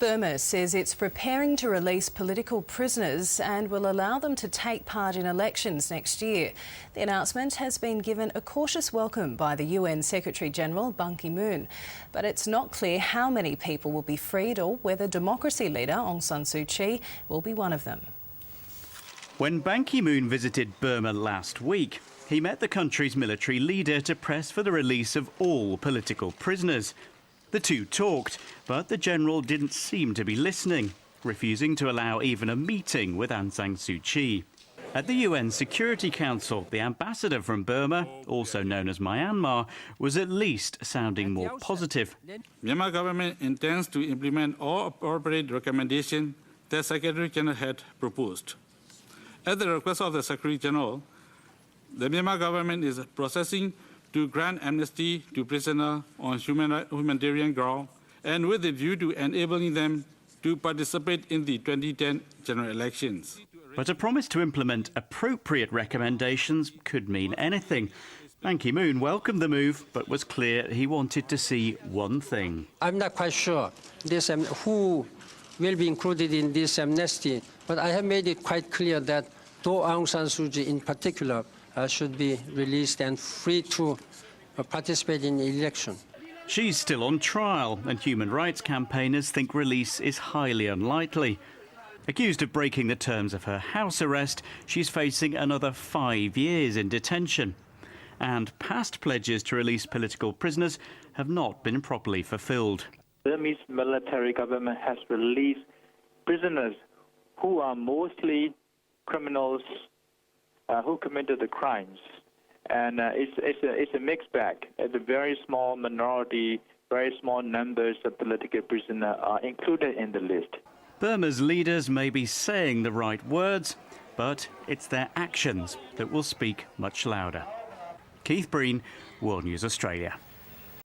Burma says it's preparing to release political prisoners and will allow them to take part in elections next year. The announcement has been given a cautious welcome by the UN Secretary-General Ban Ki-moon. But it's not clear how many people will be freed or whether democracy leader Aung San Suu Kyi will be one of them. When Ban Ki-moon visited Burma last week, he met the country's military leader to press for the release of all political prisoners. The two talked, but the general didn't seem to be listening, refusing to allow even a meeting with Aung San Suu Kyi. At the UN Security Council, the ambassador from Burma, also known as Myanmar, was at least sounding more positive. Myanmar government intends to implement all appropriate recommendations that Secretary General had proposed. At the request of the Secretary General, the Myanmar government is processing to grant amnesty to prisoners on humanitarian ground and with a view to enabling them to participate in the 2010 general elections. But a promise to implement appropriate recommendations could mean anything. Ban Ki-moon welcomed the move, but was clear he wanted to see one thing. I'm not quite sure who will be included in this amnesty, but I have made it quite clear that though Aung San Suu Kyi in particular should be released and free to participate in the election. She's still on trial, and human rights campaigners think release is highly unlikely. Accused of breaking the terms of her house arrest, she's facing another 5 years in detention. And past pledges to release political prisoners have not been properly fulfilled. The Burmese military government has released prisoners who are mostly criminals who committed the crimes. And it's a mixed bag. It's a very small minority, very small numbers of political prisoners are included in the list. Burma's leaders may be saying the right words, but it's their actions that will speak much louder. Keith Breen, World News Australia.